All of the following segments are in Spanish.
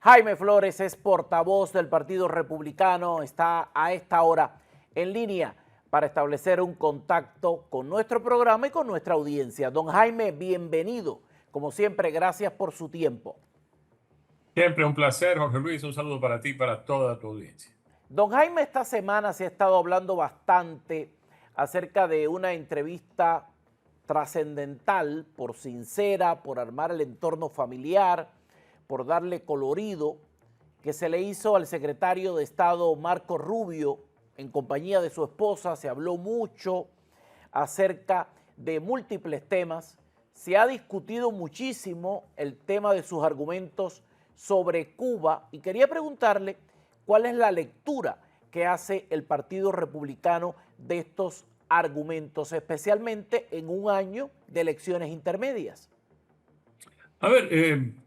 Jaime Flores es portavoz del Partido Republicano, está a esta hora en línea para establecer un contacto con nuestro programa y con nuestra audiencia. Don Jaime, bienvenido. Como siempre, gracias por su tiempo. Siempre un placer, Jorge Luis. Un saludo para ti y para toda tu audiencia. Don Jaime, esta semana se ha estado hablando bastante acerca de una entrevista trascendental, por sincera, por armar el entorno familiar, por darle colorido, que se le hizo al secretario de Estado Marco Rubio en compañía de su esposa. Se habló mucho acerca de múltiples temas. Se ha discutido muchísimo el tema de sus argumentos sobre Cuba y quería preguntarle cuál es la lectura que hace el Partido Republicano de estos argumentos, especialmente en un año de elecciones intermedias. A ver,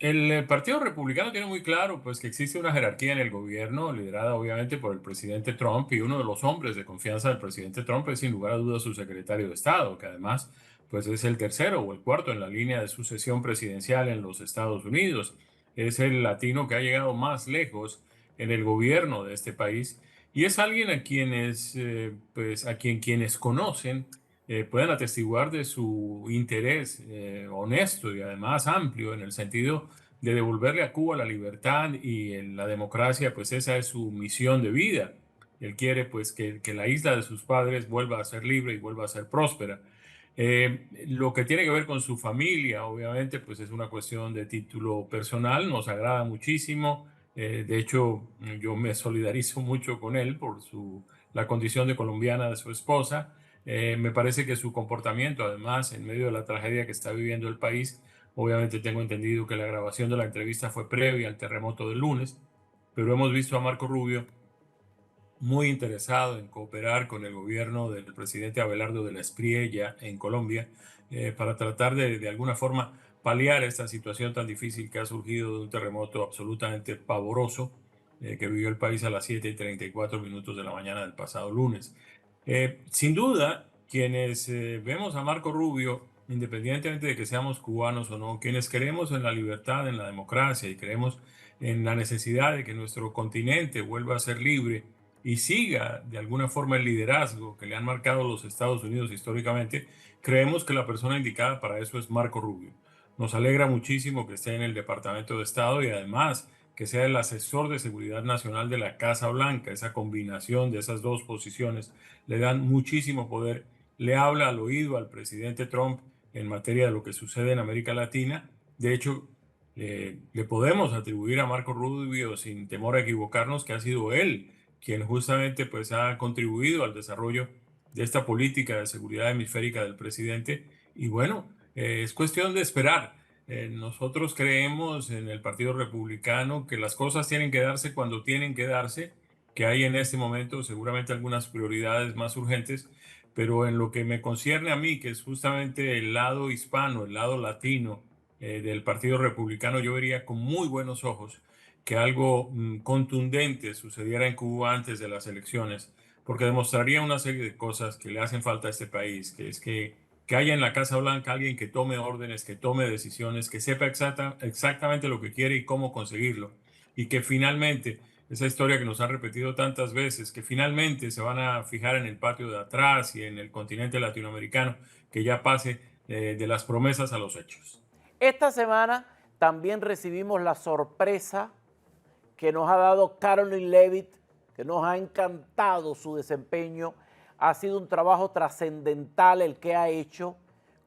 el Partido Republicano tiene muy claro pues, que existe una jerarquía en el gobierno, liderada obviamente por el presidente Trump, y uno de los hombres de confianza del presidente Trump es sin lugar a dudas su secretario de Estado, que además pues, es el tercero o el cuarto en la línea de sucesión presidencial en los Estados Unidos. Es el latino que ha llegado más lejos en el gobierno de este país y es alguien a quienes, pues, a quienes conocen pueden atestiguar de su interés honesto y además amplio en el sentido de devolverle a Cuba la libertad y la democracia, pues esa es su misión de vida. Él quiere pues que la isla de sus padres vuelva a ser libre y vuelva a ser próspera. Lo que tiene que ver con su familia, obviamente, pues es una cuestión de título personal, nos agrada muchísimo. De hecho, yo me solidarizo mucho con él por la condición de colombiana de su esposa. Me parece que su comportamiento, además, en medio de la tragedia que está viviendo el país, obviamente tengo entendido que la grabación de la entrevista fue previa al terremoto del lunes, pero hemos visto a Marco Rubio muy interesado en cooperar con el gobierno del presidente Abelardo de la Espriella en Colombia para tratar de alguna forma paliar esta situación tan difícil que ha surgido de un terremoto absolutamente pavoroso que vivió el país a las 7:34 de la mañana del pasado lunes. Sin duda, quienes vemos a Marco Rubio, independientemente de que seamos cubanos o no, quienes creemos en la libertad, en la democracia y creemos en la necesidad de que nuestro continente vuelva a ser libre y siga de alguna forma el liderazgo que le han marcado los Estados Unidos históricamente, creemos que la persona indicada para eso es Marco Rubio. Nos alegra muchísimo que esté en el Departamento de Estado y además que sea el asesor de seguridad nacional de la Casa Blanca. Esa combinación de esas dos posiciones le dan muchísimo poder. Le habla al oído al presidente Trump en materia de lo que sucede en América Latina. De hecho, le podemos atribuir a Marco Rubio, sin temor a equivocarnos, que ha sido él quien justamente pues, ha contribuido al desarrollo de esta política de seguridad hemisférica del presidente. Y bueno, es cuestión de esperar. Nosotros creemos en el Partido Republicano que las cosas tienen que darse cuando tienen que darse, que hay en este momento seguramente algunas prioridades más urgentes, pero en lo que me concierne a mí, que es justamente el lado hispano, el lado latino del Partido Republicano, yo vería con muy buenos ojos que algo contundente sucediera en Cuba antes de las elecciones, porque demostraría una serie de cosas que le hacen falta a este país, que es que haya en la Casa Blanca alguien que tome órdenes, que tome decisiones, que sepa exactamente lo que quiere y cómo conseguirlo, y que finalmente, esa historia que nos han repetido tantas veces, que finalmente se van a fijar en el patio de atrás y en el continente latinoamericano, que ya pase de las promesas a los hechos. Esta semana también recibimos la sorpresa que nos ha dado Caroline Leavitt, que nos ha encantado su desempeño. Ha sido un trabajo trascendental el que ha hecho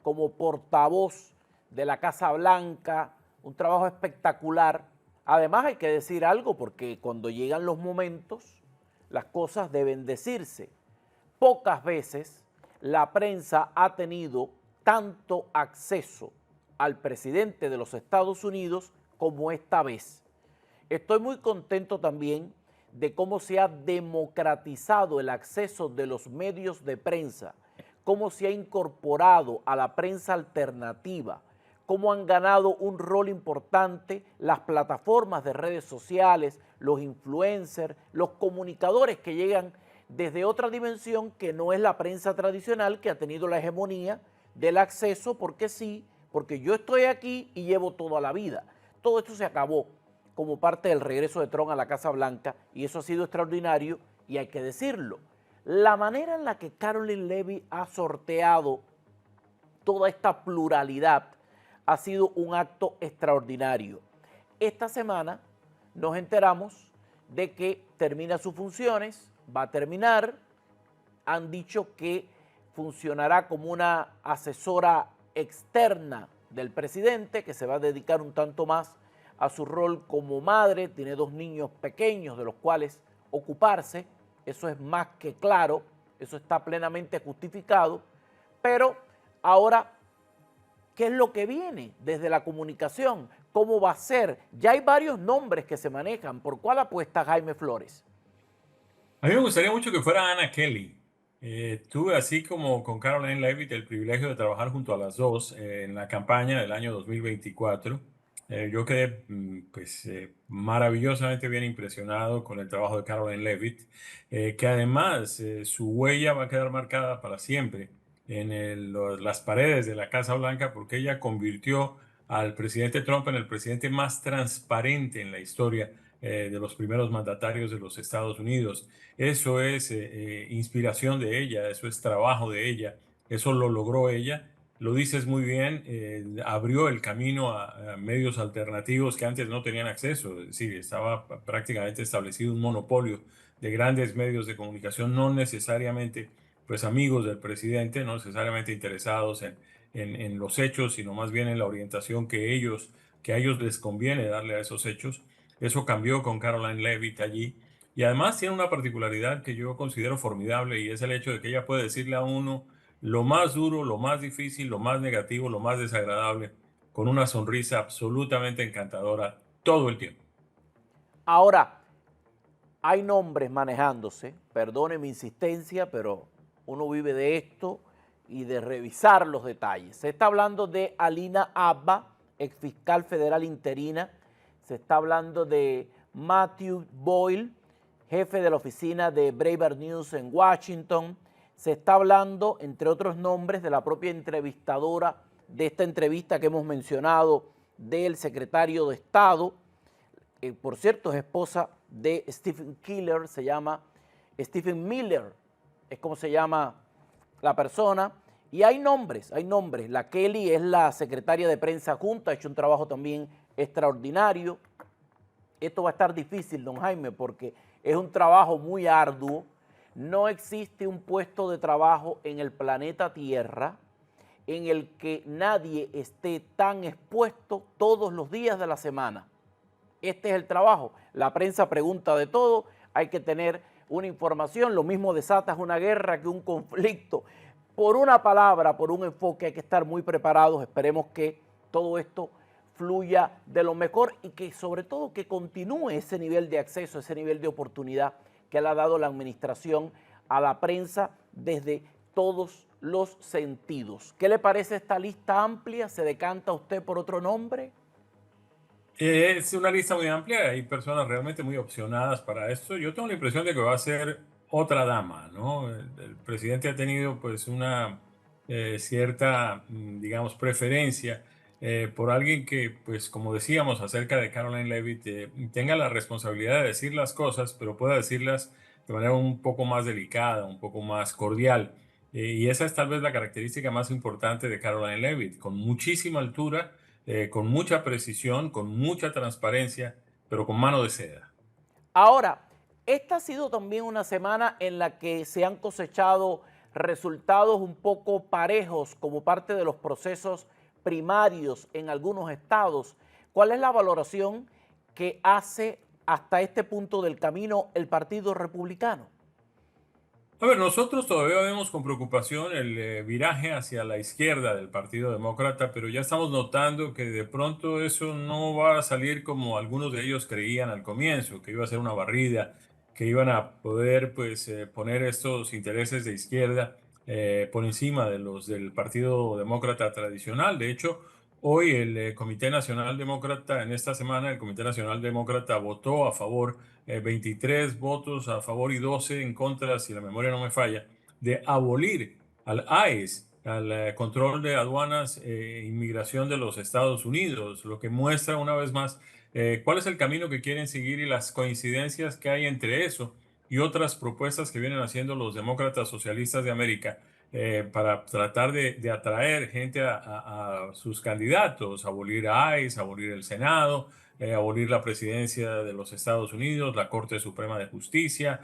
como portavoz de la Casa Blanca, un trabajo espectacular. Además hay que decir algo porque cuando llegan los momentos, las cosas deben decirse. Pocas veces la prensa ha tenido tanto acceso al presidente de los Estados Unidos como esta vez. Estoy muy contento también de cómo se ha democratizado el acceso de los medios de prensa, cómo se ha incorporado a la prensa alternativa, cómo han ganado un rol importante las plataformas de redes sociales, los influencers, los comunicadores que llegan desde otra dimensión que no es la prensa tradicional, que ha tenido la hegemonía del acceso porque sí, porque yo estoy aquí y llevo toda la vida. Todo esto se acabó como parte del regreso de Trump a la Casa Blanca, y eso ha sido extraordinario y hay que decirlo. La manera en la que Caroline Leavitt ha sorteado toda esta pluralidad ha sido un acto extraordinario. Esta semana nos enteramos de que termina sus funciones, va a terminar, han dicho que funcionará como una asesora externa del presidente, que se va a dedicar un tanto más a su rol como madre, tiene 2 niños pequeños de los cuales ocuparse, eso es más que claro, eso está plenamente justificado, pero ahora, ¿qué es lo que viene desde la comunicación? ¿Cómo va a ser? Ya hay varios nombres que se manejan. ¿Por cuál apuesta Jaime Flores? A mí me gustaría mucho que fuera Anna Kelly. Tuve así como con Caroline Leavitt el privilegio de trabajar junto a las dos en la campaña del año 2024. Yo quedé maravillosamente bien impresionado con el trabajo de Caroline Leavitt, que además su huella va a quedar marcada para siempre en las paredes de la Casa Blanca porque ella convirtió al presidente Trump en el presidente más transparente en la historia de los primeros mandatarios de los Estados Unidos. Eso es inspiración de ella, eso es trabajo de ella, eso lo logró ella. Lo dices muy bien, abrió el camino a medios alternativos que antes no tenían acceso. Es decir, estaba prácticamente establecido un monopolio de grandes medios de comunicación, no necesariamente pues amigos del presidente, no necesariamente interesados en los hechos, sino más bien en la orientación que a ellos les conviene darle a esos hechos. Eso cambió con Caroline Leavitt allí. Y además tiene una particularidad que yo considero formidable y es el hecho de que ella puede decirle a uno lo más duro, lo más difícil, lo más negativo, lo más desagradable, con una sonrisa absolutamente encantadora todo el tiempo. Ahora, hay nombres manejándose, perdone mi insistencia, pero uno vive de esto y de revisar los detalles. Se está hablando de Alina Abba, exfiscal federal interina. Se está hablando de Matthew Boyle, jefe de la oficina de Breitbart News en Washington. Se está hablando, entre otros nombres, de la propia entrevistadora de esta entrevista que hemos mencionado, del secretario de Estado, por cierto, es esposa de Stephen Killer, se llama Stephen Miller, es como se llama la persona. Y hay nombres, hay nombres. La Kelly es la secretaria de prensa junta, ha hecho un trabajo también extraordinario. Esto va a estar difícil, don Jaime, porque es un trabajo muy arduo. No existe un puesto de trabajo en el planeta Tierra en el que nadie esté tan expuesto todos los días de la semana. Este es el trabajo. La prensa pregunta de todo, hay que tener una información, lo mismo desatas una guerra que un conflicto. Por una palabra, por un enfoque, hay que estar muy preparados. Esperemos que todo esto fluya de lo mejor y que sobre todo que continúe ese nivel de acceso, ese nivel de oportunidad que le ha dado la administración a la prensa desde todos los sentidos. ¿Qué le parece esta lista amplia? ¿Se decanta usted por otro nombre? Es una lista muy amplia, hay personas realmente muy opcionadas para esto. Yo tengo la impresión de que va a ser otra dama, ¿no? El presidente ha tenido pues una cierta, digamos, preferencia por alguien que, pues como decíamos acerca de Caroline Leavitt, tenga la responsabilidad de decir las cosas, pero pueda decirlas de manera un poco más delicada, un poco más cordial. Y esa es tal vez la característica más importante de Caroline Leavitt, con muchísima altura, con mucha precisión, con mucha transparencia, pero con mano de seda. Ahora, esta ha sido también una semana en la que se han cosechado resultados un poco parejos como parte de los procesos primarios en algunos estados. ¿Cuál es la valoración que hace hasta este punto del camino el Partido Republicano? A ver, nosotros todavía vemos con preocupación el viraje hacia la izquierda del Partido Demócrata, pero ya estamos notando que de pronto eso no va a salir como algunos de ellos creían al comienzo, que iba a ser una barrida, que iban a poder pues poner estos intereses de izquierda por encima de los del Partido Demócrata tradicional. De hecho, hoy el Comité Nacional Demócrata, en esta semana, el Comité Nacional Demócrata votó a favor 23 votos a favor y 12 en contra, si la memoria no me falla, de abolir al ICE, al control de aduanas e inmigración de los Estados Unidos, lo que muestra una vez más cuál es el camino que quieren seguir y las coincidencias que hay entre eso y otras propuestas que vienen haciendo los demócratas socialistas de América para tratar de atraer gente a sus candidatos, abolir a ICE, abolir el Senado, abolir la presidencia de los Estados Unidos, la Corte Suprema de Justicia,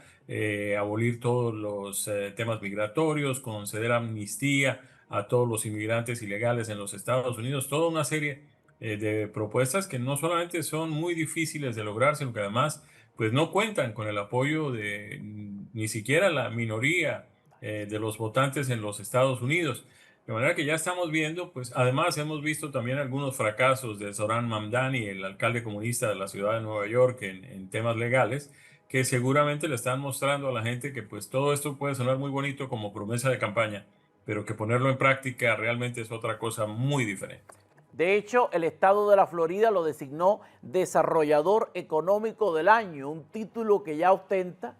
abolir todos los temas migratorios, conceder amnistía a todos los inmigrantes ilegales en los Estados Unidos, toda una serie de propuestas que no solamente son muy difíciles de lograr, sino que además pues no cuentan con el apoyo de ni siquiera la minoría de los votantes en los Estados Unidos. De manera que ya estamos viendo, pues además hemos visto también algunos fracasos de Zohran Mamdani, el alcalde comunista de la ciudad de Nueva York, en temas legales, que seguramente le están mostrando a la gente que pues todo esto puede sonar muy bonito como promesa de campaña, pero que ponerlo en práctica realmente es otra cosa muy diferente. De hecho, el estado de la Florida lo designó Desarrollador Económico del Año, un título que ya ostenta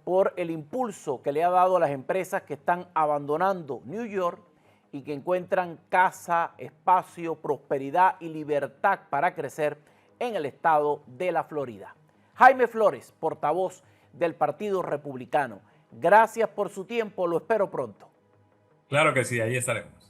por el impulso que le ha dado a las empresas que están abandonando New York y que encuentran casa, espacio, prosperidad y libertad para crecer en el estado de la Florida. Jaime Flores, portavoz del Partido Republicano, gracias por su tiempo, lo espero pronto. Claro que sí, ahí estaremos.